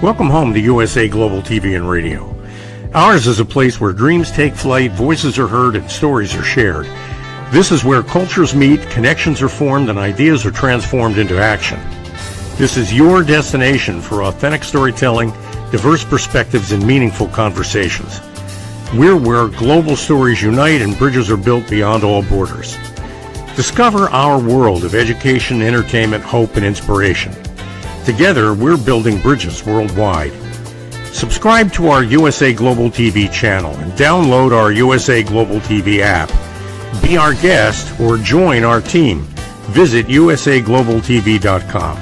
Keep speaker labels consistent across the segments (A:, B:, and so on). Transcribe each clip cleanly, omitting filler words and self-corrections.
A: Welcome home to USA Global TV and Radio. Ours is a place where dreams take flight, voices are heard, and stories are shared. This is where cultures meet, connections are formed, and ideas are transformed into action. This is your destination for authentic storytelling, diverse perspectives, and meaningful conversations. We're where global stories unite and bridges are built beyond all borders. Discover our world of education, entertainment, hope, and inspiration. Together, we're building bridges worldwide. Subscribe to our USA Global TV channel and download our USA Global TV app. Be our guest or join our team. Visit usaglobaltv.com.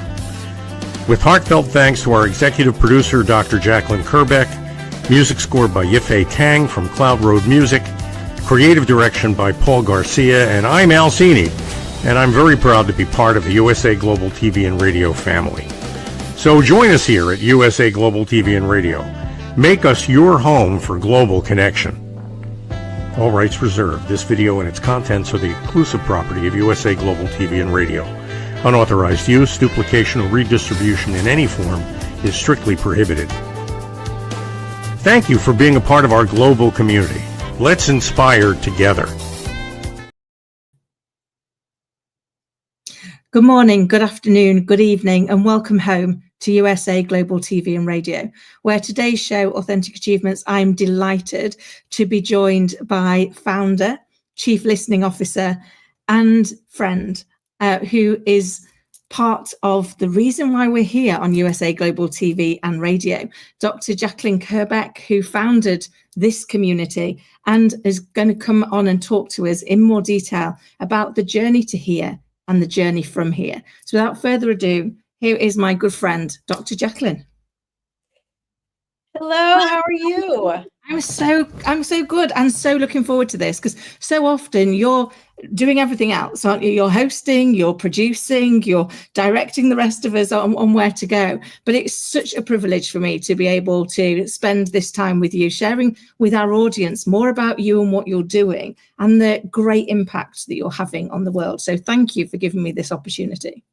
A: With heartfelt thanks to our executive producer, Dr. Jacalyn Kerbeck, music scored by Yifei Tang from Cloud Road Music, creative direction by Paul Garcia, and I'm Al Cini, and I'm very proud to be part of the USA Global TV and Radio family. So join us here at USA Global TV and Radio. Make us your home for global connection. All rights reserved. This video and its contents are the exclusive property of USA Global TV and Radio. Unauthorized use, duplication, or redistribution in any form is strictly prohibited. Thank you for being a part of our global community. Let's inspire together.
B: Good morning, good afternoon, good evening, and welcome home to USA Global TV and Radio, where today's show, Authentic Achievements, I'm delighted to be joined by founder, chief listening officer, and friend, who is part of the reason why we're here on USA Global TV and Radio, Dr. Jacalyn Kerbeck, who founded this community and is going to come on and talk to us in more detail about the journey to here and the journey from here. So without further ado, here is my good friend, Dr. Jacalyn.
C: Hello, how are you?
B: I'm so good and so looking forward to this, because so often you're doing everything else, aren't you? You're hosting, you're producing, you're directing the rest of us on where to go. But it's such a privilege for me to be able to spend this time with you, sharing with our audience more about you and what you're doing and the great impact that you're having on the world. So thank you for giving me this opportunity.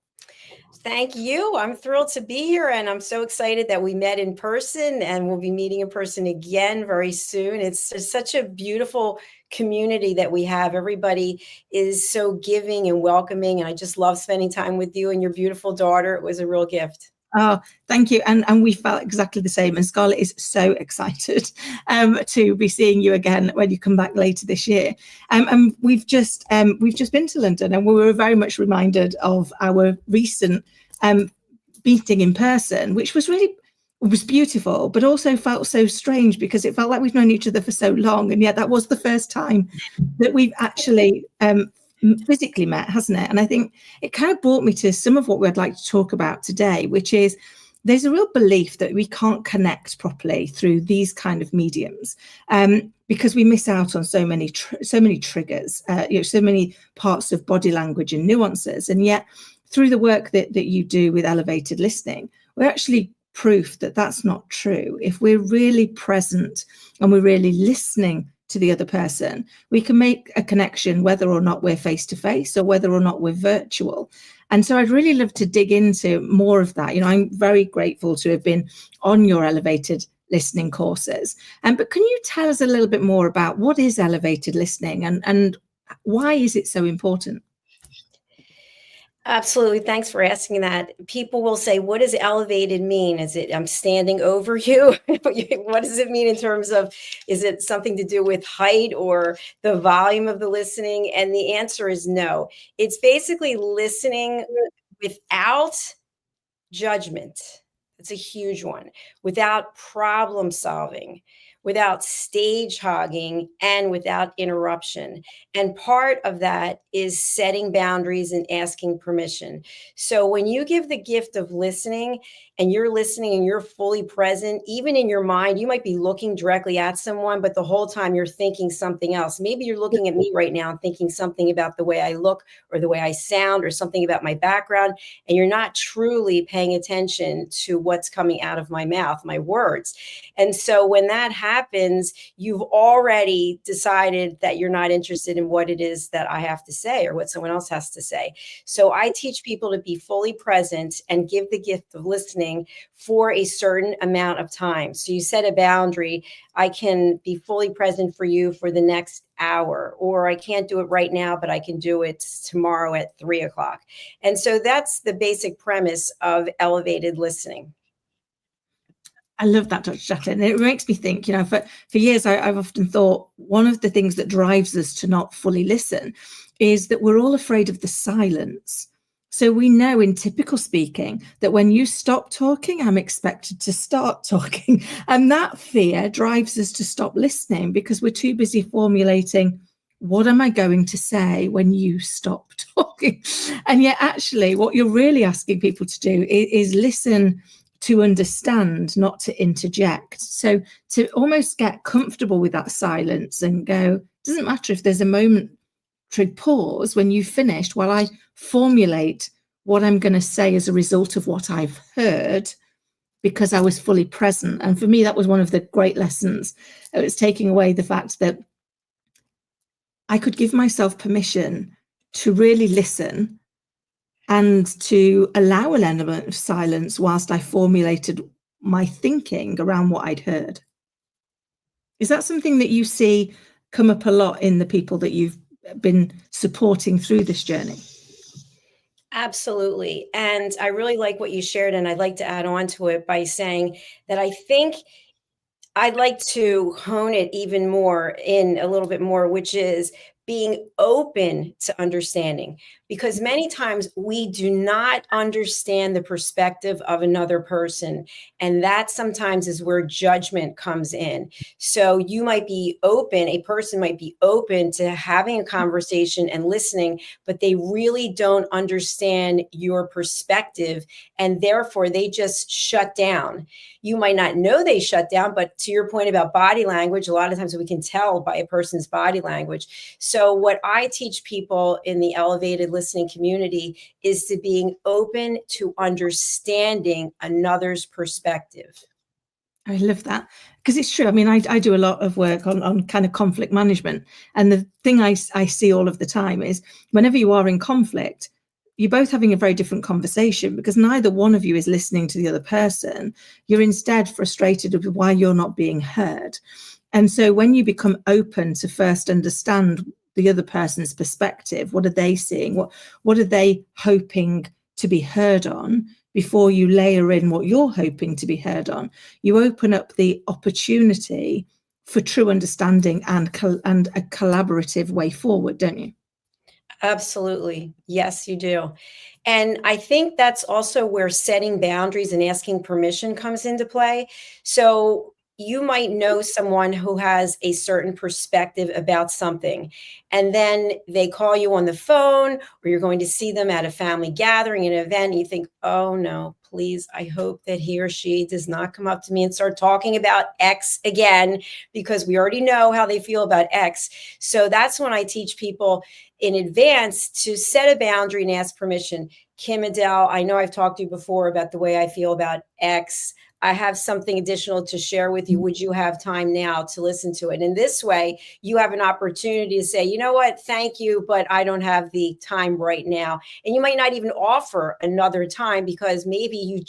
C: Thank you. I'm thrilled to be here, and I'm so excited that we met in person, and we'll be meeting in person again very soon. It's such a beautiful community that we have. Everybody is so giving and welcoming, and I just love spending time with you and your beautiful daughter. It was a real gift.
B: Oh, thank you. And we felt exactly the same. And Scarlett is so excited to be seeing you again when you come back later this year. And we've just been to London, and we were very much reminded of our recent meeting in person, which was beautiful, but also felt so strange because it felt like we've known each other for so long. And yet that was the first time that we've actually physically met, hasn't it? And I think it kind of brought me to some of what we'd like to talk about today, which is there's a real belief that we can't connect properly through these kind of mediums because we miss out on so many triggers, so many parts of body language and nuances. And yet through the work that you do with elevated listening, we're actually proof that that's not true. If we're really present and we're really listening to the other person, we can make a connection whether or not we're face to face or whether or not we're virtual. And so I'd really love to dig into more of that. I'm very grateful to have been on your elevated listening courses. But can you tell us a little bit more about what is elevated listening and why is it so important?
C: Absolutely. Thanks for asking that. People will say, what does elevated mean? Is it I'm standing over you? What does it mean in terms of, is it something to do with height or the volume of the listening? And the answer is no. It's basically listening without judgment. It's a huge one. Without problem solving, without stage hogging, and without interruption. And part of that is setting boundaries and asking permission. So when you give the gift of listening and you're fully present, even in your mind, you might be looking directly at someone, but the whole time you're thinking something else. Maybe you're looking at me right now and thinking something about the way I look or the way I sound or something about my background, and you're not truly paying attention to what's coming out of my mouth, my words. And so when that happens, you've already decided that you're not interested in what it is that I have to say or what someone else has to say. So I teach people to be fully present and give the gift of listening for a certain amount of time. So you set a boundary. I can be fully present for you for the next hour, or I can't do it right now, but I can do it tomorrow at 3:00. And so that's the basic premise of elevated listening.
B: I love that, Dr. Jacalyn. It makes me think, for years, I've often thought one of the things that drives us to not fully listen is that we're all afraid of the silence. So we know in typical speaking that when you stop talking, I'm expected to start talking. And that fear drives us to stop listening because we're too busy formulating, what am I going to say when you stop talking? And yet actually what you're really asking people to do is listen to understand, not to interject. So to almost get comfortable with that silence and go, doesn't matter if there's a momentary pause when you've finished while I formulate what I'm going to say as a result of what I've heard, because I was fully present. And for me, that was one of the great lessons. It was taking away the fact that I could give myself permission to really listen and to allow an element of silence whilst I formulated my thinking around what I'd heard. Is that something that you see come up a lot in the people that you've been supporting through this journey?
C: Absolutely. And I really like what you shared. And I'd like to add on to it by saying that I think I'd like to hone it even more in a little bit more, which is being open to understanding, because many times we do not understand the perspective of another person. And that sometimes is where judgment comes in. So you might be open, a person might be open to having a conversation and listening, but they really don't understand your perspective. And therefore they just shut down. You might not know they shut down, but to your point about body language, a lot of times we can tell by a person's body language. So what I teach people in the elevated listening community is to being open to understanding another's perspective.
B: I love that, because it's true. I mean, I do a lot of work on kind of conflict management. And the thing I see all of the time is whenever you are in conflict, you're both having a very different conversation because neither one of you is listening to the other person. You're instead frustrated with why you're not being heard. And so when you become open to first understand the other person's perspective, what are they seeing? What are they hoping to be heard on? Before you layer in what you're hoping to be heard on, you open up the opportunity for true understanding and a collaborative way forward, don't you?
C: Absolutely. Yes, you do. And I think that's also where setting boundaries and asking permission comes into play. So you might know someone who has a certain perspective about something, and then they call you on the phone, or you're going to see them at a family gathering, an event, and you think, oh no, please, I hope that he or she does not come up to me and start talking about X again, because we already know how they feel about X. So that's when I teach people in advance to set a boundary and ask permission. KIM-ADELE, I know I've talked to you before about the way I feel about X. I have something additional to share with you. Would you have time now to listen to it? In this way, you have an opportunity to say, you know what, thank you, but I don't have the time right now. And you might not even offer another time because maybe you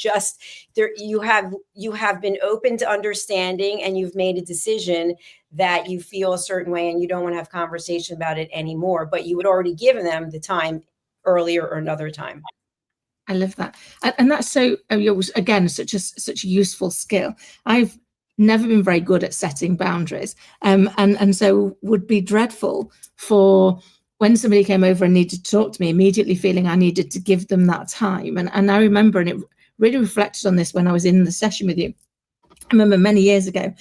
C: have been open to understanding and you've made a decision that you feel a certain way and you don't want to have conversation about it anymore, but you had already given them the time earlier or another time.
B: I love that. And that's so, again, such a useful skill. I've never been very good at setting boundaries. And so would be dreadful for when somebody came over and needed to talk to me, immediately feeling I needed to give them that time. And I remember, and it really reflected on this when I was in the session with you. I remember many years ago,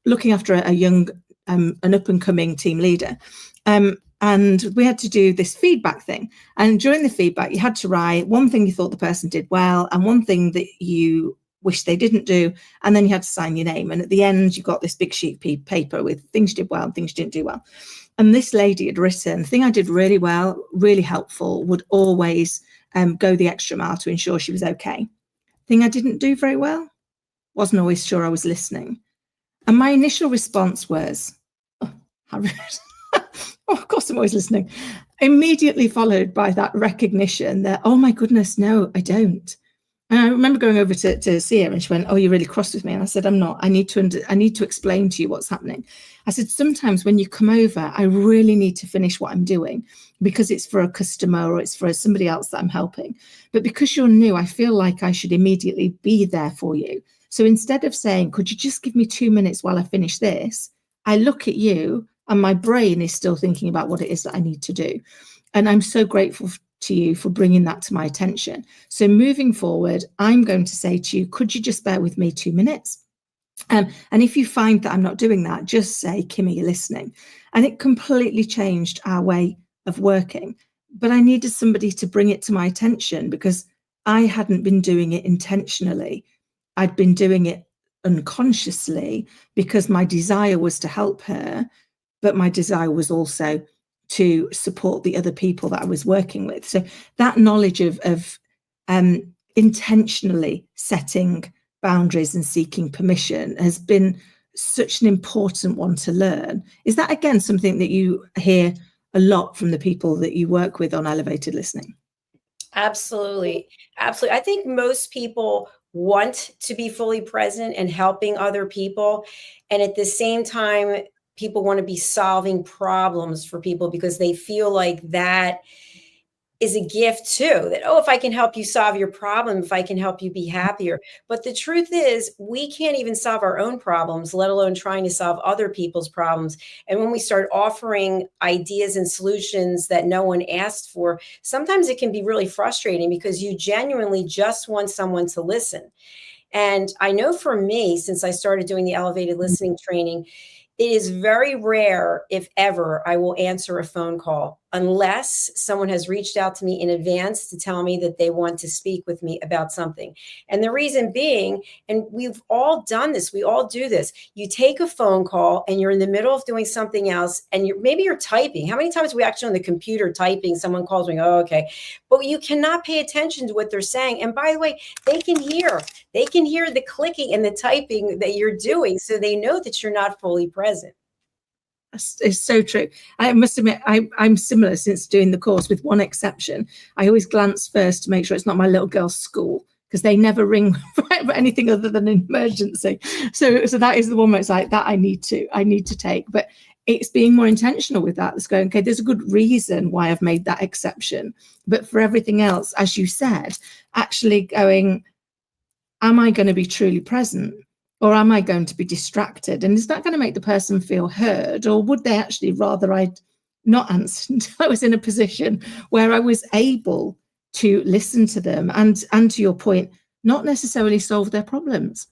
B: looking after a young, an up and coming team leader. And we had to do this feedback thing. And during the feedback, you had to write one thing you thought the person did well and one thing that you wish they didn't do. And then you had to sign your name. And at the end, you got this big sheet of paper with things you did well and things you didn't do well. And this lady had written, the thing I did really well, really helpful, would always go the extra mile to ensure she was okay. thing I didn't do very well. Wasn't always sure I was listening. And my initial response was, oh, how rude. Oh, of course I'm always listening. Immediately followed by that recognition that, oh my goodness, no, I don't. And I remember going over to see her, and she went, oh, you're really cross with me. And I said, I'm not. I need to explain to you what's happening. I said, sometimes when you come over, I really need to finish what I'm doing because it's for a customer or it's for somebody else that I'm helping. But because you're new, I feel like I should immediately be there for you. So instead of saying, could you just give me 2 minutes while I finish this? I look at you and my brain is still thinking about what it is that I need to do. And I'm so grateful to you for bringing that to my attention. So moving forward, I'm going to say to you, could you just bear with me 2 minutes? And if you find that I'm not doing that, just say, Kimmy, you're listening. And it completely changed our way of working. But I needed somebody to bring it to my attention because I hadn't been doing it intentionally. I'd been doing it unconsciously because my desire was to help her, but my desire was also to support the other people that I was working with. So that knowledge of intentionally setting boundaries and seeking permission has been such an important one to learn. Is that, again, something that you hear a lot from the people that you work with on elevated listening?
C: Absolutely. Absolutely. I think most people want to be fully present and helping other people. And at the same time, people want to be solving problems for people because they feel like that is a gift too, that, oh, if I can help you solve your problem, if I can help you be happier. But the truth is, we can't even solve our own problems, let alone trying to solve other people's problems. And when we start offering ideas and solutions that no one asked for, sometimes it can be really frustrating because you genuinely just want someone to listen. And I know for me, since I started doing the elevated listening training, it is very rare, if ever, I will answer a phone call unless someone has reached out to me in advance to tell me that they want to speak with me about something. And the reason being, and we've all done this, we all do this. You take a phone call and you're in the middle of doing something else and maybe you're typing. How many times are we actually on the computer typing? Someone calls me, oh, okay. But you cannot pay attention to what they're saying. And by the way, they can hear the clicking and the typing that you're doing. So they know that you're not fully present.
B: It's so true. I must admit, I'm similar since doing the course, with one exception. I always glance first to make sure it's not my little girl's school, because they never ring for anything other than an emergency. So that is the one where it's like that I need to take. But it's being more intentional with that. It's going, okay, there's a good reason why I've made that exception. But for everything else, as you said, actually going, am I going to be truly present? Or am I going to be distracted? And is that going to make the person feel heard? Or would they actually rather I'd not answer until I was in a position where I was able to listen to them and to your point, not necessarily solve their problems?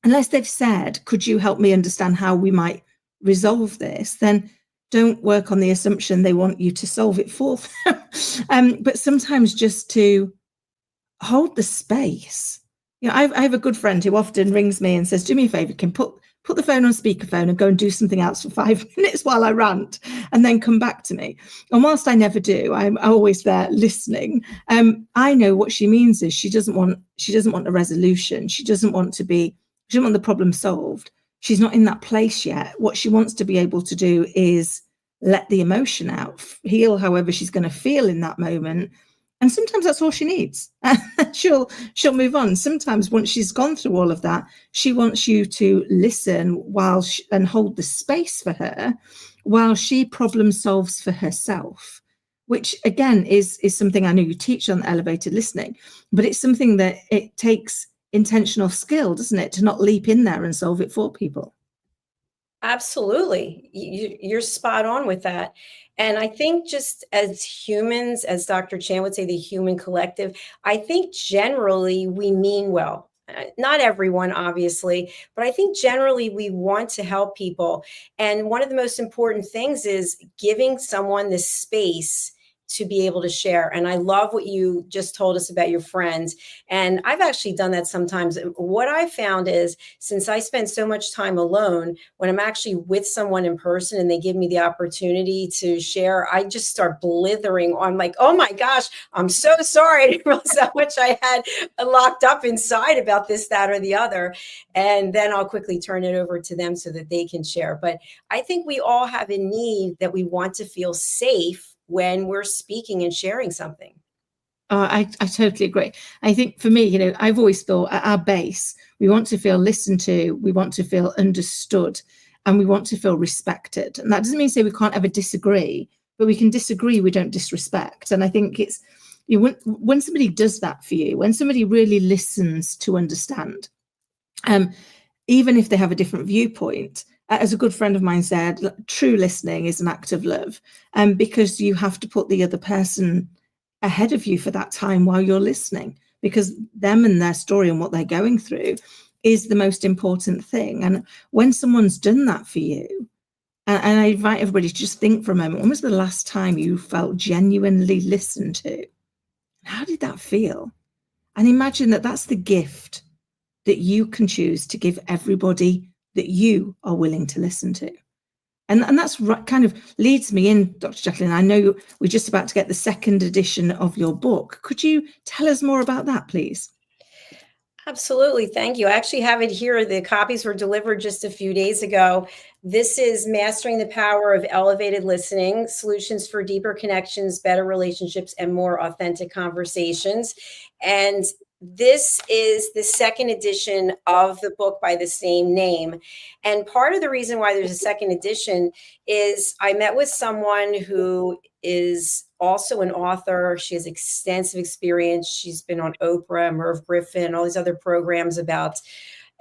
B: Unless they've said, could you help me understand how we might resolve this? Then don't work on the assumption they want you to solve it for them. But sometimes just to hold the space. You know, I have a good friend who often rings me and says, do me a favor, Kim, put the phone on speakerphone and go and do something else for 5 minutes while I rant and then come back to me. And whilst I never do, I'm always there listening. I know what she means is she doesn't want a resolution. She doesn't want the problem solved. She's not in that place yet. What she wants to be able to do is let the emotion out, feel however she's going to feel in that moment. And sometimes that's all she needs. She'll move on. Sometimes once she's gone through all of that, she wants you to listen and hold the space for her while she problem solves for herself, which again is something I know you teach on elevated listening, but it's something that it takes intentional skill, doesn't it, to not leap in there and solve it for people.
C: Absolutely. You're spot on with that. And I think just as humans, as Dr. Chan would say, the human collective, I think generally we mean well. Not everyone, obviously, but I think generally we want to help people. And one of the most important things is giving someone the space to be able to share. And I love what you just told us about your friends. And I've actually done that sometimes. What I found is, since I spend so much time alone, when I'm actually with someone in person and they give me the opportunity to share, I just start blithering on, like, oh my gosh, I'm so sorry. I didn't realize how much I had locked up inside about this, that, or the other. And then I'll quickly turn it over to them so that they can share. But I think we all have a need that we want to feel safe when we're speaking and sharing something.
B: I totally agree. I think for me, I've always thought at our base, we want to feel listened to, we want to feel understood, and we want to feel respected. And that doesn't mean to say we can't ever disagree, but we can disagree, we don't disrespect. And I think it's, when somebody does that for you, when somebody really listens to understand, even if they have a different viewpoint, as a good friend of mine said, true listening is an act of love, because you have to put the other person ahead of you for that time while you're listening, because them and their story and what they're going through is the most important thing. And when someone's done that for you, and I invite everybody to just think for a moment, when was the last time you felt genuinely listened to? How did that feel? And imagine that that's the gift that you can choose to give everybody that you are willing to listen to. And that's kind of leads me in, Dr. Jacalyn. I know we're just about to get the second edition of your book. Could you tell us more about that, please?
C: Absolutely. Thank you. I actually have it here. The copies were delivered just a few days ago. This is Mastering the Power of Elevated Listening, Solutions for Deeper Connections, Better Relationships, and More Authentic Conversations. And this is the second edition of the book by the same name. And part of the reason why there's a second edition is I met with someone who is also an author. She has extensive experience. She's been on Oprah, Merv Griffin, all these other programs about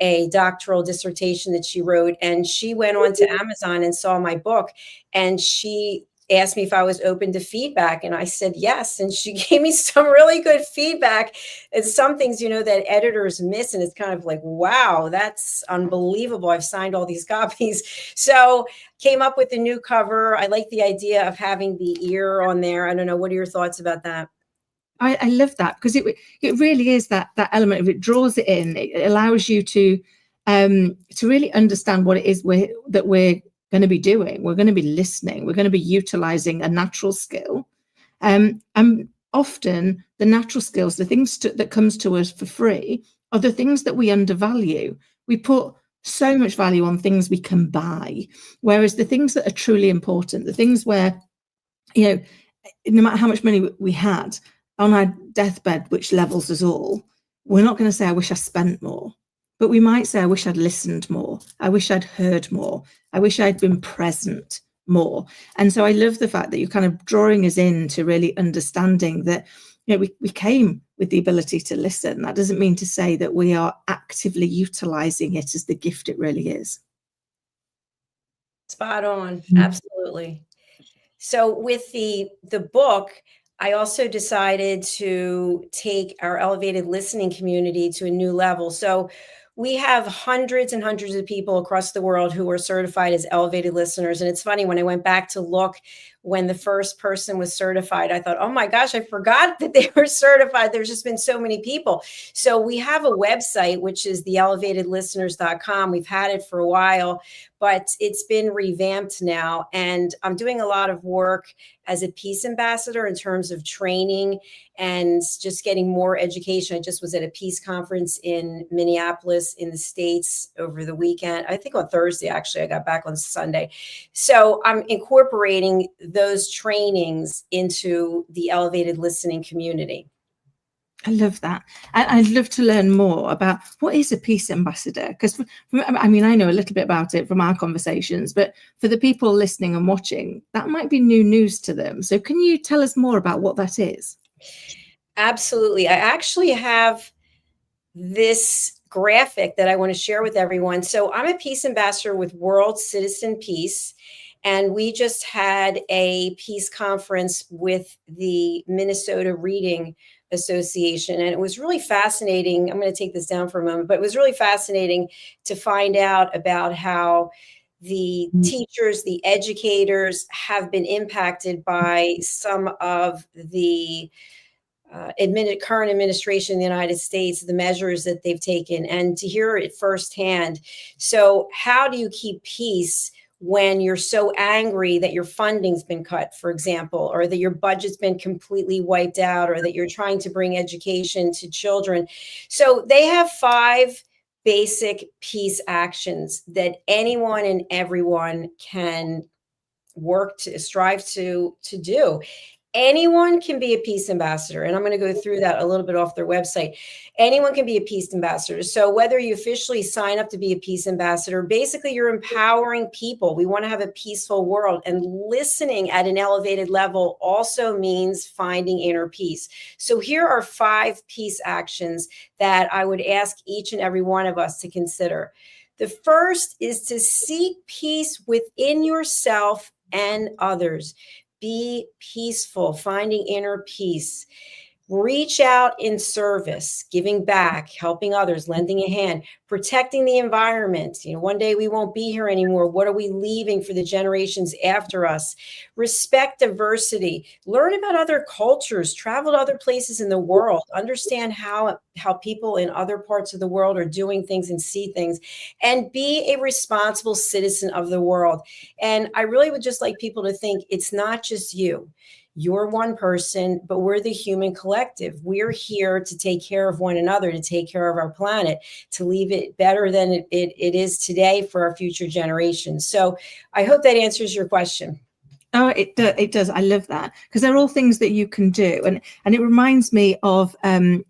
C: a doctoral dissertation that she wrote. And she went on to Amazon and saw my book, and she asked me if I was open to feedback. And I said yes. And she gave me some really good feedback. It's some things, that editors miss. And it's kind of like, wow, that's unbelievable. I've signed all these copies. So came up with a new cover. I like the idea of having the ear on there. I don't know. What are your thoughts about that?
B: I love that, because it really is that element of it draws it in. It allows you to really understand what it is that we're going to be doing. We're going to be listening. We're going to be utilizing a natural skill. And often the natural skills, the things that comes to us for free, are the things that we undervalue. We put so much value on things we can buy, whereas the things that are truly important, the things where, no matter how much money we had on our deathbed, which levels us all, we're not going to say, I wish I spent more. But we might say, I wish I'd listened more. I wish I'd heard more. I wish I'd been present more. And so I love the fact that you're kind of drawing us in to really understanding that, we came with the ability to listen. That doesn't mean to say that we are actively utilizing it as the gift it really is.
C: Spot on. Absolutely. So with the book, I also decided to take our elevated listening community to a new level. So we have hundreds and hundreds of people across the world who are certified as elevated listeners. And it's funny, when I went back to look when the first person was certified, I thought, oh my gosh, I forgot that they were certified. There's just been so many people. So we have a website, which is theelevatedlisteners.com. We've had it for a while, but it's been revamped now. And I'm doing a lot of work as a peace ambassador in terms of training and just getting more education. I just was at a peace conference in Minneapolis in the States over the weekend. I think on Thursday, actually. I got back on Sunday. So I'm incorporating those trainings into the elevated listening community.
B: I love that. I'd love to learn more about what is a peace ambassador, because I know a little bit about it from our conversations, but for the people listening and watching, that might be new news to them. So can you tell us more about what that is?
C: Absolutely. I actually have this graphic that I want to share with everyone. So I'm a peace ambassador with World Citizen Peace. And we just had a peace conference with the Minnesota Reading Association. And it was really fascinating. I'm going to take this down for a moment, but it was really fascinating to find out about how the teachers, the educators have been impacted by some of the current administration in the United States, the measures that they've taken, and to hear it firsthand. So how do you keep peace when you're so angry that your funding's been cut, for example, or that your budget's been completely wiped out, or that you're trying to bring education to children? So they have 5 basic peace actions that anyone and everyone can strive to do. Anyone can be a peace ambassador. And I'm going to go through that a little bit off their website. Anyone can be a peace ambassador. So whether you officially sign up to be a peace ambassador, basically you're empowering people. We want to have a peaceful world. And listening at an elevated level also means finding inner peace. So here are 5 peace actions that I would ask each and every one of us to consider. The first is to seek peace within yourself and others. Be peaceful, finding inner peace. Reach out in service, giving back, helping others, lending a hand, protecting the environment. One day we won't be here anymore. What are we leaving for the generations after us? Respect diversity. Learn about other cultures. Travel to other places in the world. Understand how people in other parts of the world are doing things and see things. And be a responsible citizen of the world. And I really would just like people to think it's not just you. You're one person, but we're the human collective. We're here to take care of one another, to take care of our planet, to leave it better than it is today for our future generations. So I hope that answers your question.
B: Oh, it does. I love that, because they're all things that you can do. And it reminds me of a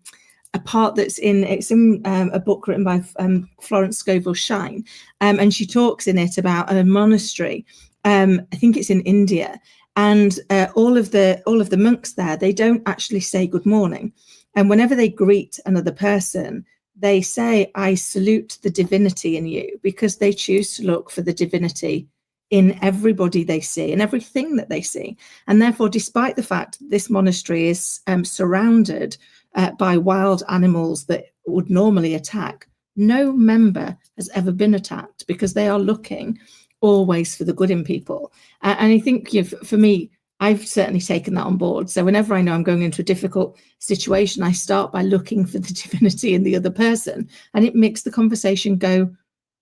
B: part it's in a book written by Florence Scovel Shine. And she talks in it about a monastery. I think it's in India. And all of the monks there, they don't actually say good morning. And whenever they greet another person, they say, I salute the divinity in you, because they choose to look for the divinity in everybody they see and everything that they see. And therefore, despite the fact this monastery is surrounded by wild animals that would normally attack, no member has ever been attacked, because they are looking always for the good in people. And I think for me, I've certainly taken that on board. So whenever I know I'm going into a difficult situation, I start by looking for the divinity in the other person. And it makes the conversation go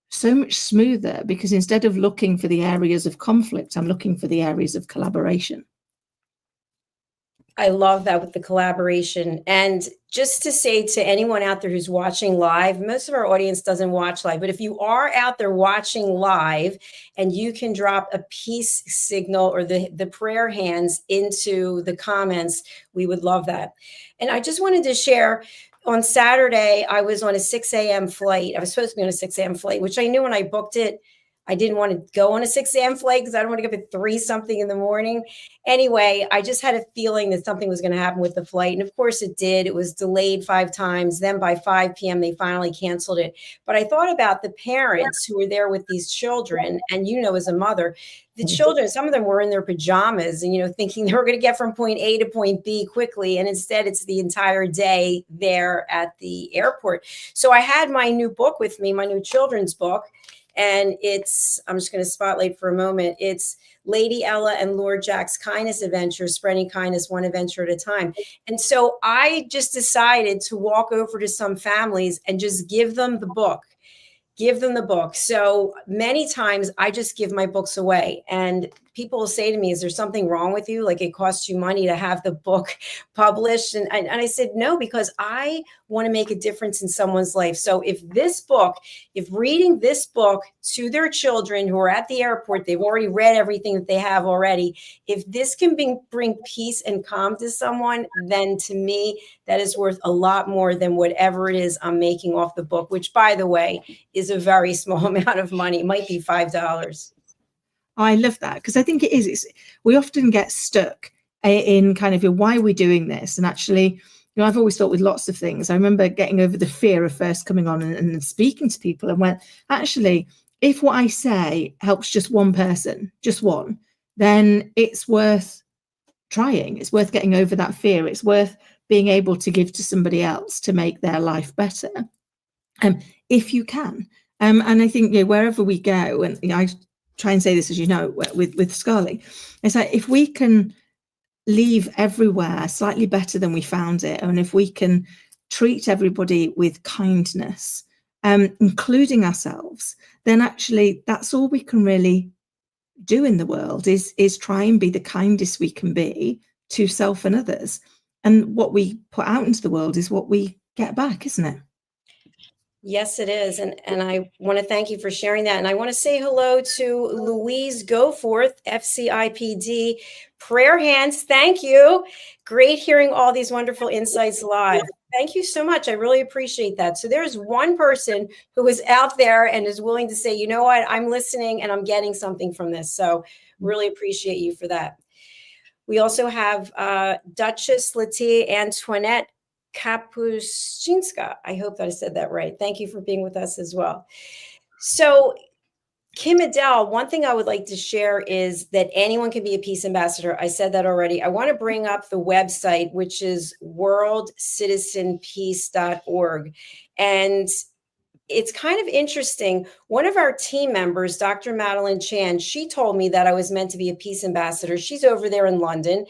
B: so much smoother, because instead of looking for the areas of conflict, I'm looking for the areas of collaboration.
C: I love that, with the collaboration. And just to say to anyone out there who's watching live, most of our audience doesn't watch live, but if you are out there watching live and you can drop a peace signal or the prayer hands into the comments, we would love that. And I just wanted to share, on Saturday, I was on a 6 a.m. flight. I was supposed to be on a 6 a.m. flight, which I knew when I booked it, I didn't want to go on a 6 a.m. flight because I don't want to get up at 3 something in the morning. Anyway, I just had a feeling that something was going to happen with the flight. And of course it did. It was delayed 5 times. Then by 5 p.m., they finally canceled it. But I thought about the parents who were there with these children. And, as a mother, the children, some of them were in their pajamas and, thinking they were going to get from point A to point B quickly. And instead, it's the entire day there at the airport. So I had my new book with me, my new children's book. And I'm just going to spotlight for a moment. It's Lady Ella and Lord Jack's Kindness Adventures, spreading kindness one adventure at a time. And so I just decided to walk over to some families and just give them the book. So many times I just give my books away, and people will say to me, is there something wrong with you? Like, it costs you money to have the book published. And I said, no, because I want to make a difference in someone's life. So if reading this book to their children who are at the airport, they've already read everything that they have already. If this can bring peace and calm to someone, then to me, that is worth a lot more than whatever it is I'm making off the book, which, by the way, is a very small amount of money. It might be $5.
B: I love that, because I think it is. We often get stuck in kind of why are we doing this? And actually, I've always thought with lots of things. I remember getting over the fear of first coming on and speaking to people, and went, actually, if what I say helps just one person, just one, then it's worth trying. It's worth getting over that fear. It's worth being able to give to somebody else to make their life better, if you can. And I think wherever we go, and I try and say this, as you know, with Scarly. It's like, if we can leave everywhere slightly better than we found it, and if we can treat everybody with kindness, including ourselves, then actually that's all we can really do in the world, is try and be the kindest we can be to self and others. And what we put out into the world is what we get back, isn't it?
C: Yes, it is. And I want to thank you for sharing that. And I want to say hello to Louise Goforth, FCIPD. Prayer hands, thank you. Great hearing all these wonderful insights live. Thank you so much. I really appreciate that. So there's one person who is out there and is willing to say, you know what, I'm listening and I'm getting something from this. So really appreciate you for that. We also have Duchess Latia Antoinette Kapuscinska. I hope that I said that right. Thank you for being with us as well. So KIM-ADELE, one thing I would like to share is that anyone can be a peace ambassador. I said that already. I want to bring up the website, which is worldcitizenpeace.org. And it's kind of interesting. One of our team members, Dr. Madeline Chan, she told me that I was meant to be a peace ambassador. She's over there in London.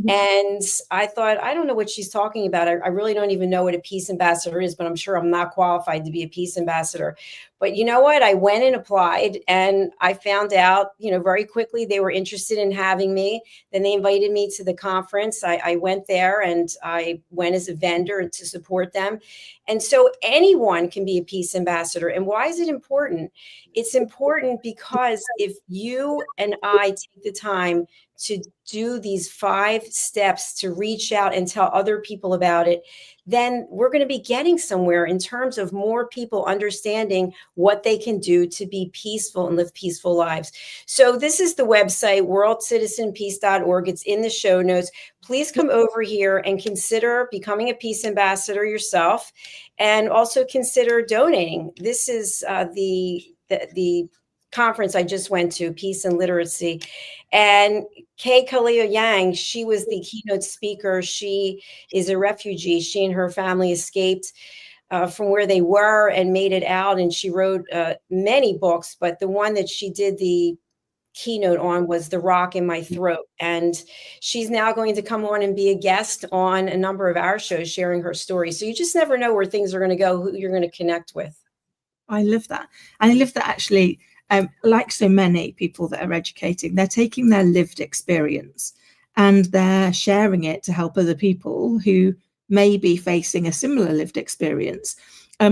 C: And I thought, I don't know what she's talking about. I really don't even know what a peace ambassador is, but I'm sure I'm not qualified to be a peace ambassador. But you know what? I went and applied, and I found out, very quickly they were interested in having me. Then they invited me to the conference. I went there, and I went as a vendor to support them. And so anyone can be a peace ambassador. And why is it important? It's important because if you and I take the time to do these 5 steps to reach out and tell other people about it, then we're going to be getting somewhere in terms of more people understanding what they can do to be peaceful and live peaceful lives. So this is the website, worldcitizenpeace.org. It's in the show notes. Please come over here and consider becoming a peace ambassador yourself, and also consider donating. This is the conference I just went to, Peace and Literacy. And Kay Kaleo Yang, she was the keynote speaker. She is a refugee. She and her family escaped from where they were and made it out. And she wrote many books, but the one that she did the keynote on was The Rock in My Throat. And she's now going to come on and be a guest on a number of our shows, sharing her story. So you just never know where things are going to go, who you're going to connect with.
B: I love that. And I love that actually, like so many people that are educating, they're taking their lived experience and they're sharing it to help other people who may be facing a similar lived experience,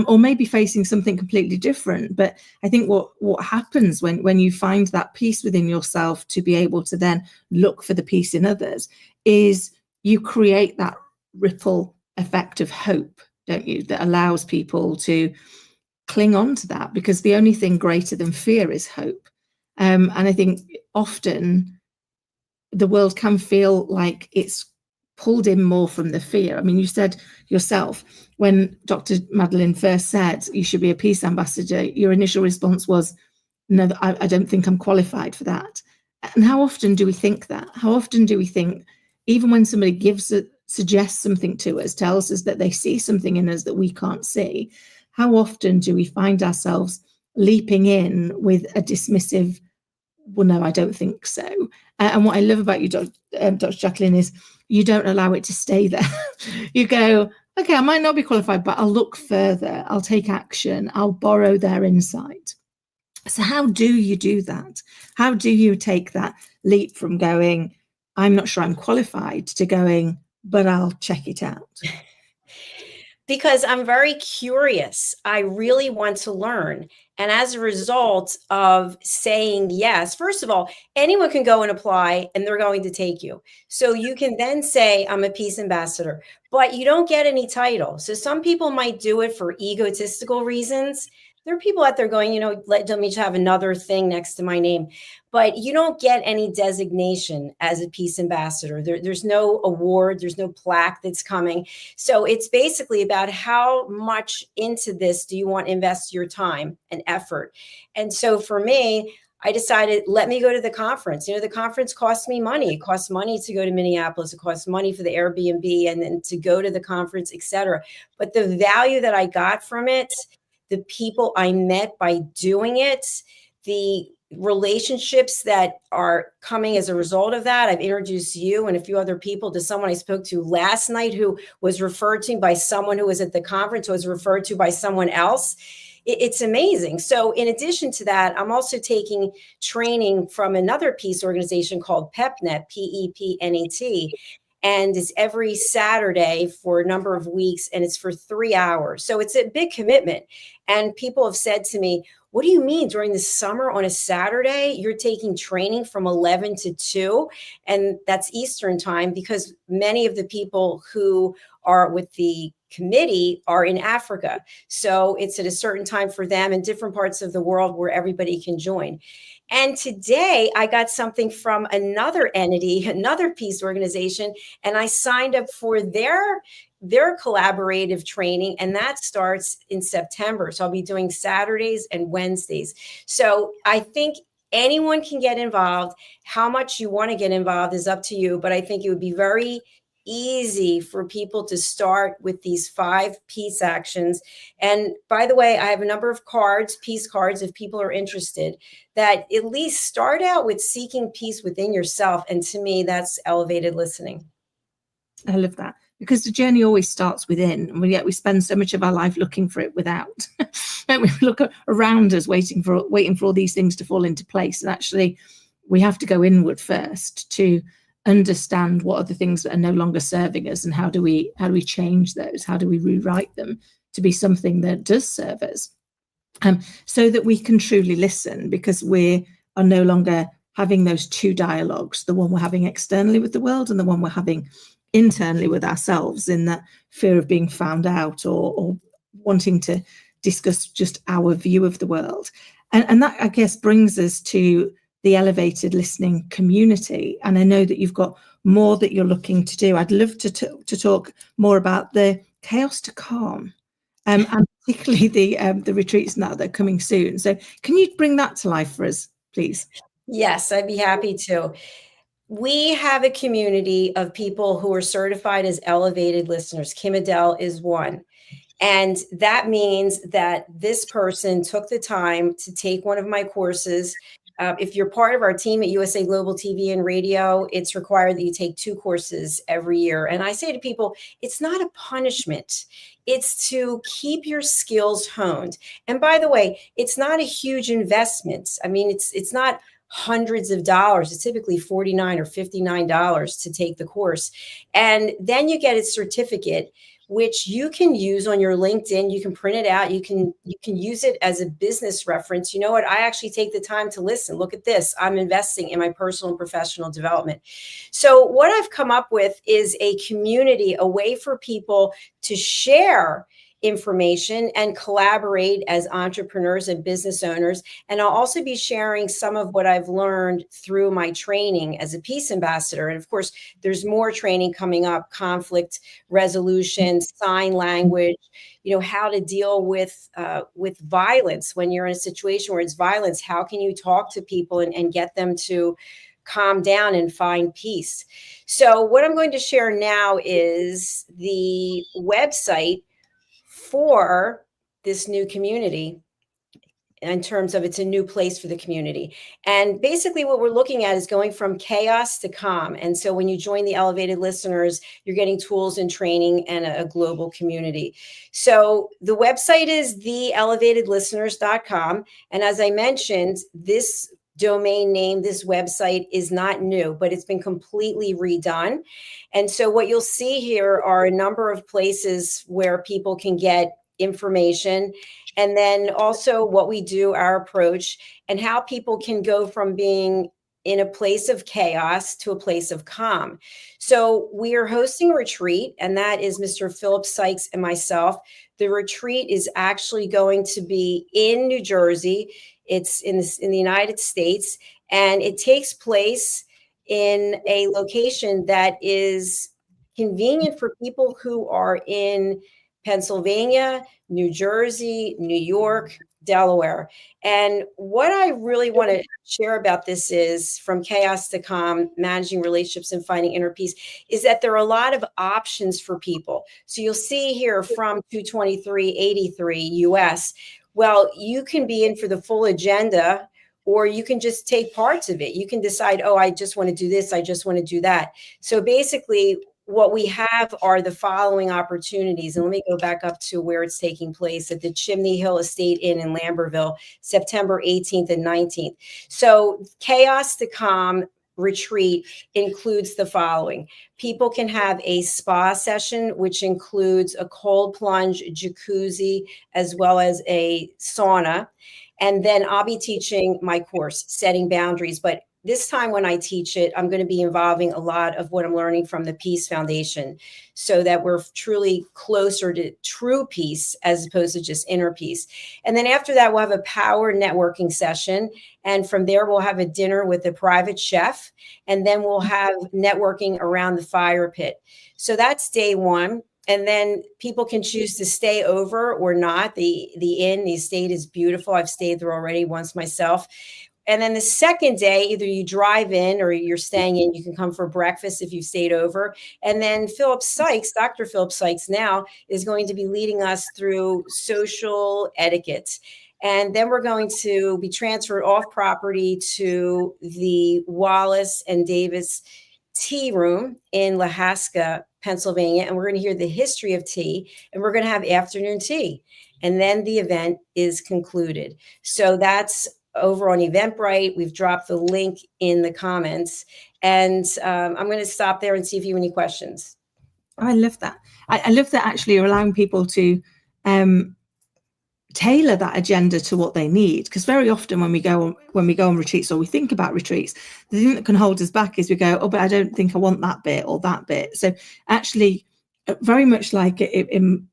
B: or maybe facing something completely different. But I think what happens when you find that peace within yourself to be able to then look for the peace in others is you create that ripple effect of hope, don't you, that allows people to cling on to that, because the only thing greater than fear is hope. And I think often the world can feel like it's pulled in more from the fear. I mean, you said yourself, when Dr. Madeline first said you should be a peace ambassador, your initial response was, no, I don't think I'm qualified for that. And how often do we think that? How often do we think, even when somebody suggests something to us, tells us that they see something in us that we can't see, how often do we find ourselves leaping in with a dismissive, well, no, I don't think so. And what I love about you, Dr. Jacalyn, is you don't allow it to stay there. You go, okay, I might not be qualified, but I'll look further. I'll take action. I'll borrow their insight. So how do you do that? How do you take that leap from going, I'm not sure I'm qualified, to going, but I'll check it out?
C: Because I'm very curious. I really want to learn. And as a result of saying yes, first of all, anyone can go and apply and they're going to take you. So you can then say, I'm a peace ambassador, but you don't get any title. So some people might do it for egotistical reasons. There are people out there going, let me just have another thing next to my name. But you don't get any designation as a peace ambassador. There's no award. There's no plaque that's coming. So it's basically about how much into this do you want to invest your time and effort. And so for me, I decided, let me go to the conference. The conference costs me money. It costs money to go to Minneapolis. It costs money for the Airbnb and then to go to the conference, et cetera. But the value that I got from it, the people I met by doing it, the relationships that are coming as a result of that. I've introduced you and a few other people to someone I spoke to last night who was referred to by someone who was at the conference, who was referred to by someone else. It's amazing. So in addition to that, I'm also taking training from another peace organization called PEPNET, PEPNET. And it's every Saturday for a number of weeks, and it's for 3 hours. So it's a big commitment. And people have said to me, what do you mean during the summer on a Saturday, you're taking training from 11 to 2? And that's Eastern time, because many of the people who are with the committee are in Africa. So it's at a certain time for them in different parts of the world where everybody can join. And today I got something from another entity, another peace organization, and I signed up for their collaborative training, and that starts in September. So I'll be doing Saturdays and Wednesdays. So I think anyone can get involved. How much you want to get involved is up to you, but I think it would be very easy for people to start with these 5 peace actions. And by the way, I have a number of cards, peace cards, if people are interested, that at least start out with seeking peace within yourself. And to me, that's elevated listening.
B: I love that, because the journey always starts within, and yet we spend so much of our life looking for it without. And we look around us waiting for all these things to fall into place. And actually, we have to go inward first to understand what are the things that are no longer serving us, and how do we change those? How do we rewrite them to be something that does serve us? So that we can truly listen, because we are no longer having those 2 dialogues, the one we're having externally with the world and the one we're having internally with ourselves, in that fear of being found out or wanting to discuss just our view of the world. And that, I guess, brings us to the elevated listening community. And I know that you've got more that you're looking to do. I'd love to talk more about the chaos to calm, and particularly the retreats and that are coming soon. So can you bring that to life for us, please?
C: Yes, I'd be happy to. We have a community of people who are certified as elevated listeners. KIM-ADELE is one. And that means that this person took the time to take one of my courses. If you're part of our team at USA Global TV and Radio, it's required that you take 2 courses every year. And I say to people, it's not a punishment. It's to keep your skills honed. And by the way, it's not a huge investment. I mean, it's not hundreds of dollars. It's typically $49 or $59 to take the course. And then you get a certificate, which you can use on your LinkedIn. You can print it out. You can use it as a business reference. You know what? I actually take the time to listen. Look at this. I'm investing in my personal and professional development. So what I've come up with is a community, a way for people to share information and collaborate as entrepreneurs and business owners. And I'll also be sharing some of what I've learned through my training as a peace ambassador. And of course, there's more training coming up: conflict resolution, sign language, how to deal with violence when you're in a situation where it's violence. How can you talk to people and get them to calm down and find peace? So what I'm going to share now is the website for this new community, in terms of it's a new place for the community. And basically what we're looking at is going from chaos to calm. And so when you join the elevated listeners, you're getting tools and training and a global community. So the website is theelevatedlisteners.com. And as I mentioned, this domain name, this website is not new, but it's been completely redone. And so what you'll see here are a number of places where people can get information, and then also what we do, our approach, and how people can go from being in a place of chaos to a place of calm. So we are hosting a retreat, and that is Mr. Philip Sykes and myself. The retreat is actually going to be in New Jersey. It's in the United States, and it takes place in a location that is convenient for people who are in Pennsylvania, New Jersey, New York, Delaware. And what I really want to share about this is, from chaos to calm, managing relationships and finding inner peace, is that there are a lot of options for people. So you'll see here from 223.83 US. Well, you can be in for the full agenda, or you can just take parts of it. You can decide, oh, I just want to do this, I just want to do that. So basically, what we have are the following opportunities. And let me go back up to where it's taking place at the Chimney Hill Estate Inn in Lambertville, September 18th and 19th. So Chaos to Calm retreat includes the following. People can have a spa session, which includes a cold plunge, jacuzzi, as well as a sauna. And then I'll be teaching my course, Setting Boundaries. But this time when I teach it, I'm going to be involving a lot of what I'm learning from the Peace Foundation so that we're truly closer to true peace as opposed to just inner peace. And then after that, we'll have a power networking session. And from there, we'll have a dinner with a private chef. And then we'll have networking around the fire pit. So that's day one. And then people can choose to stay over or not. The inn, the estate is beautiful. I've stayed there already once myself. And then the second day, either you drive in or you're staying in, you can come for breakfast if you've stayed over. And then Philip Sykes, Dr. Philip Sykes now, is going to be leading us through social etiquette. And then we're going to be transferred off property to the Wallace and Davis Tea Room in Lahaska, Pennsylvania. And we're going to hear the history of tea, and we're going to have afternoon tea. And then the event is concluded. So that's over on Eventbrite. We've dropped the link in the comments, and I'm going to stop there and see if you have any questions.
B: I love that. I love that actually you're allowing people to tailor that agenda to what they need, because very often when we go on retreats or we think about retreats, the thing that can hold us back is we go, oh, but I don't think I want that bit or that bit. So actually, very much like in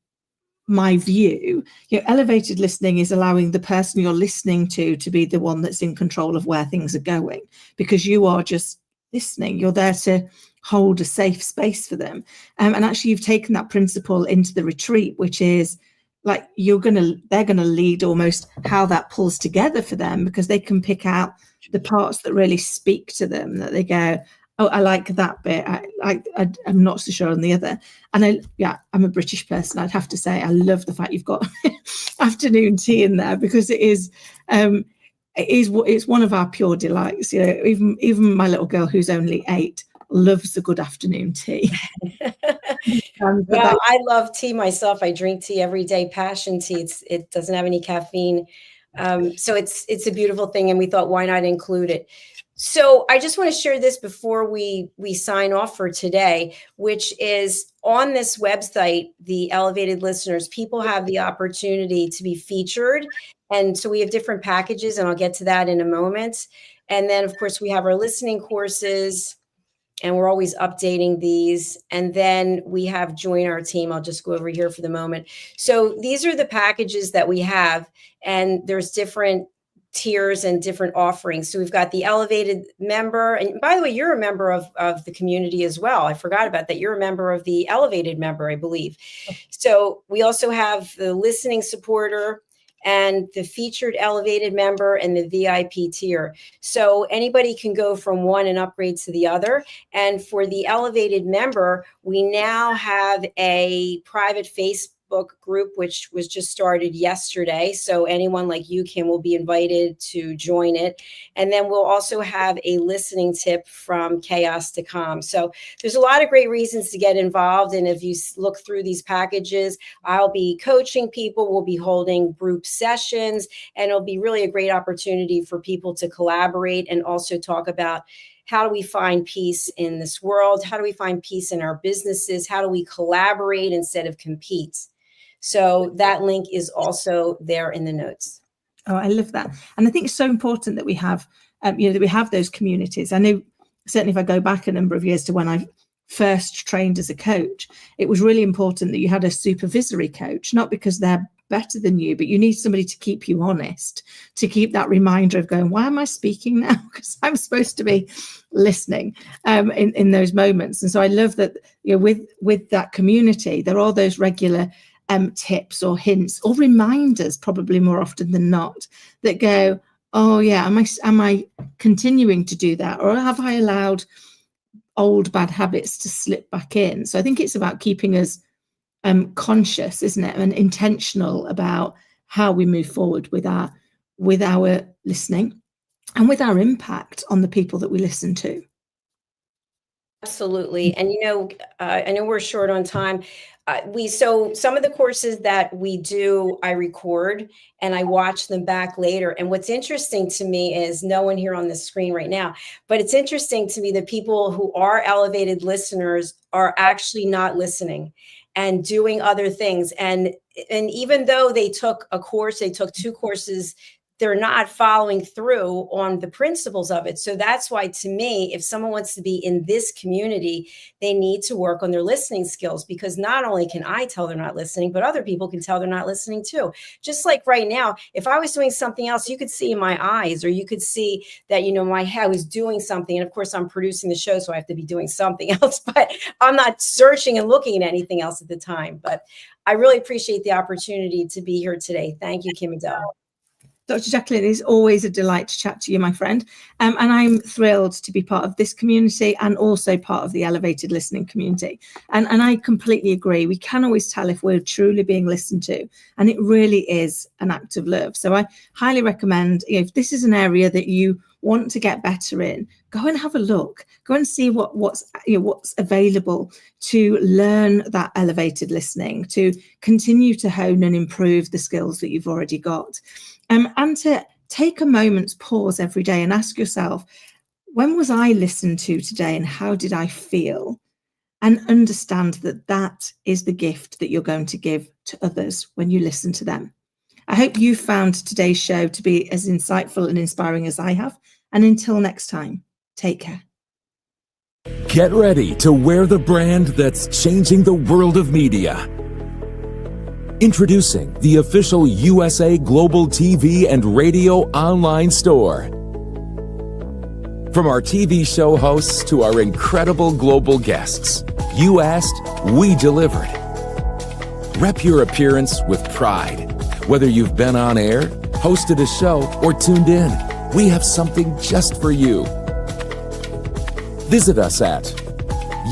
B: my view, elevated listening is allowing the person you're listening to be the one that's in control of where things are going, because you are just listening. You're there to hold a safe space for them. And actually, you've taken that principle into the retreat, which is like they're going to lead almost how that pulls together for them, because they can pick out the parts that really speak to them, that they go, oh, I like that bit. I'm not so sure on the other. And I'm a British person. I'd have to say, I love the fact you've got afternoon tea in there, because it's one of our pure delights. Even my little girl, who's only 8, loves a good afternoon tea.
C: Well, I love tea myself. I drink tea every day, passion tea. It doesn't have any caffeine. So it's a beautiful thing. And we thought, why not include it? So I just want to share this before we sign off for today, which is on this website, the Elevated Listeners, people have the opportunity to be featured. And so we have different packages, and I'll get to that in a moment. And then, of course, we have our listening courses, and we're always updating these. And then we have Join Our Team. I'll just go over here for the moment. So these are the packages that we have, and there's different tiers and different offerings. So we've got the Elevated member. And by the way, you're a member of the community as well. I forgot about that. You're a member of the Elevated member, I believe. So we also have the listening supporter and the featured Elevated member and the VIP tier. So anybody can go from one and upgrade to the other. And for the Elevated member, we now have a private Facebook group, which was just started yesterday. So anyone like you, Kim, will be invited to join it. And then we'll also have a listening tip from Chaos to Calm. So there's a lot of great reasons to get involved. And if you look through these packages, I'll be coaching people, we'll be holding group sessions, and it'll be really a great opportunity for people to collaborate and also talk about how do we find peace in this world? How do we find peace in our businesses? How do we collaborate instead of compete? So that link is also there in the notes.
B: Oh, I love that. And I think it's so important that we have, that we have those communities. I know certainly if I go back a number of years to when I first trained as a coach, it was really important that you had a supervisory coach, not because they're better than you, but you need somebody to keep you honest, to keep that reminder of going, why am I speaking now? Because I'm supposed to be listening in those moments. And so I love that with that community, there are those regular tips or hints or reminders, probably more often than not, that go, oh yeah, am I continuing to do that, or have I allowed old bad habits to slip back in? So I think it's about keeping us conscious, isn't it, and intentional about how we move forward with our listening. and with our impact on the people that we listen to.
C: Absolutely. And I know we're short on time. So some of the courses that we do, I record and I watch them back later. And what's interesting to me is no one here on the screen right now, but it's interesting to me that people who are elevated listeners are actually not listening and doing other things. And even though they took a course, they took 2 courses, they're not following through on the principles of it. So that's why, to me, if someone wants to be in this community, they need to work on their listening skills, because not only can I tell they're not listening, but other people can tell they're not listening too. Just like right now, if I was doing something else, you could see in my eyes, or you could see that, my head was doing something. And of course, I'm producing the show, so I have to be doing something else, but I'm not searching and looking at anything else at the time. But I really appreciate the opportunity to be here today. Thank you, KIM-ADELE.
B: Dr. Jacalyn, it is always a delight to chat to you, my friend. And I'm thrilled to be part of this community and also part of the elevated listening community. And I completely agree. We can always tell if we're truly being listened to, and it really is an act of love. So I highly recommend, if this is an area that you want to get better in, go and have a look. Go and see what's available to learn that elevated listening, to continue to hone and improve the skills that you've already got. And to take a moment's pause every day and ask yourself, when was I listened to today and how did I feel? And understand that that is the gift that you're going to give to others when you listen to them. I hope you found today's show to be as insightful and inspiring as I have. And until next time, take care.
D: Get ready to wear the brand that's changing the world of media. Introducing the official USA Global TV and Radio online store. From our TV show hosts to our incredible global guests, you asked, we delivered. Rep your appearance with pride. Whether you've been on air, hosted a show, or tuned in, we have something just for you. Visit us at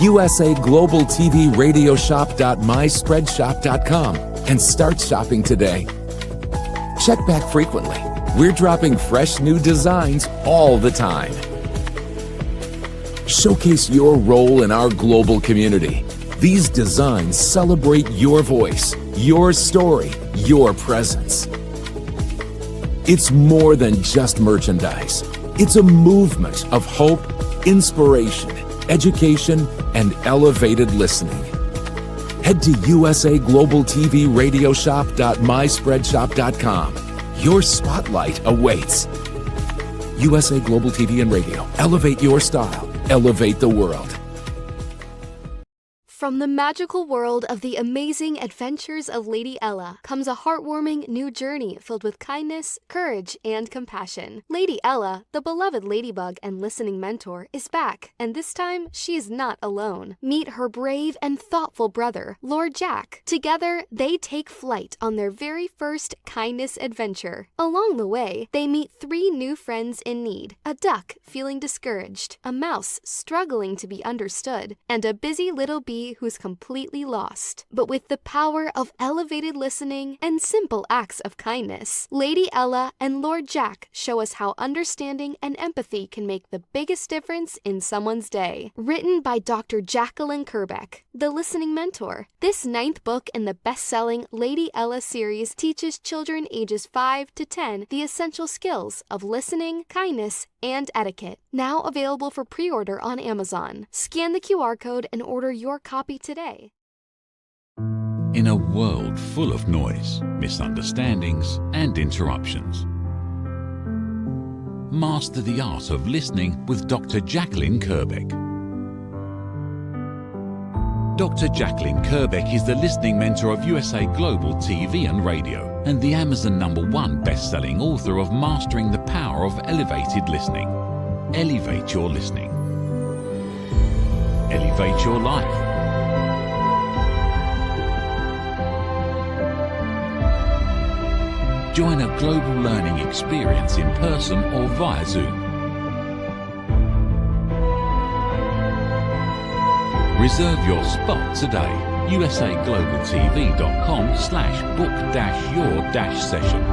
D: usaglobaltvradiosshop.myspreadshop.com and start shopping today. Check back frequently. We're dropping fresh new designs all the time. Showcase your role in our global community. These designs celebrate your voice, your story, your presence. It's more than just merchandise. It's a movement of hope, inspiration, education, and elevated listening. Head to usaglobaltvradiosshop.myspreadshop.com. Your spotlight awaits. USA Global TV and Radio. Elevate your style. Elevate the world.
E: From the magical world of the amazing adventures of Lady Ella comes a heartwarming new journey filled with kindness, courage, and compassion. Lady Ella, the beloved ladybug and listening mentor, is back, and this time she is not alone. Meet her brave and thoughtful brother, Lord Jack. Together, they take flight on their very first kindness adventure. Along the way, they meet 3 new friends in need: a duck feeling discouraged, a mouse struggling to be understood, and a busy little bee who's completely lost. But with the power of elevated listening and simple acts of kindness, Lady Ella and Lord Jack show us how understanding and empathy can make the biggest difference in someone's day. Written by Dr. Jacalyn Kerbeck, the listening mentor, this 9th book in the best-selling Lady Ella series teaches children ages 5 to 10 the essential skills of listening, kindness, and etiquette. Now available for pre-order on Amazon. Scan the QR code and order your copy today.
F: In a world full of noise, misunderstandings, and interruptions, master the art of listening with Dr. Jacalyn Kerbeck. Dr. Jacalyn Kerbeck is the listening mentor of USA Global TV and Radio and the Amazon #1 best-selling author of Mastering the Power of Elevated Listening. Elevate your listening. Elevate your life. Join a global learning experience in person or via Zoom. Reserve your spot today. usaglobaltv.com/book-your-session.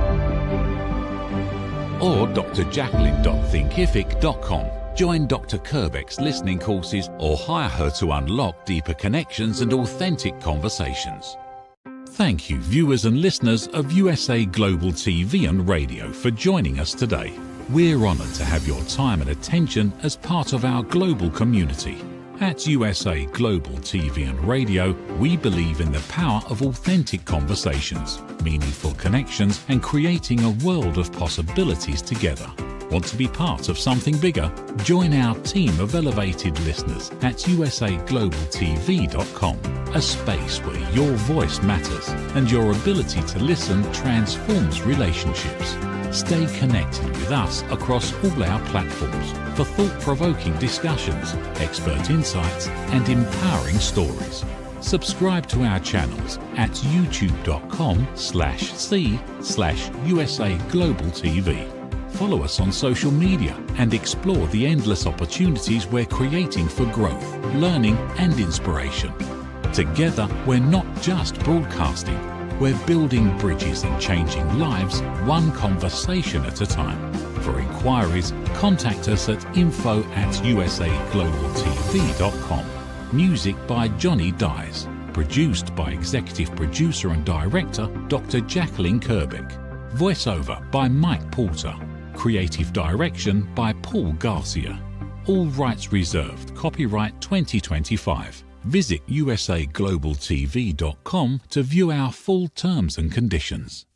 F: or drjacalyn.thinkific.com. Join Dr. Kerbeck's listening courses or hire her to unlock deeper connections and authentic conversations. Thank you, viewers and listeners of USA Global TV and Radio, for joining us today. We're honoured to have your time and attention as part of our global community. At USA Global TV and Radio, we believe in the power of authentic conversations, meaningful connections, and creating a world of possibilities together. Want to be part of something bigger? Join our team of elevated listeners at usaglobaltv.com, a space where your voice matters and your ability to listen transforms relationships. Stay connected with us across all our platforms for thought-provoking discussions, expert insights, and empowering stories. Subscribe to our channels at youtube.com/c/USA Global TV. Follow us on social media and explore the endless opportunities we're creating for growth, learning, and inspiration. Together, we're not just broadcasting, we're building bridges and changing lives one conversation at a time. For inquiries, contact us at info@usaglobaltv.com. Music by Johnny Dies. Produced by Executive Producer and Director Dr. Jacalyn Kerbeck. Voiceover by Mike Porter. Creative Direction by Paul Garcia. All rights reserved. Copyright 2025. Visit usaglobaltv.com to view our full terms and conditions.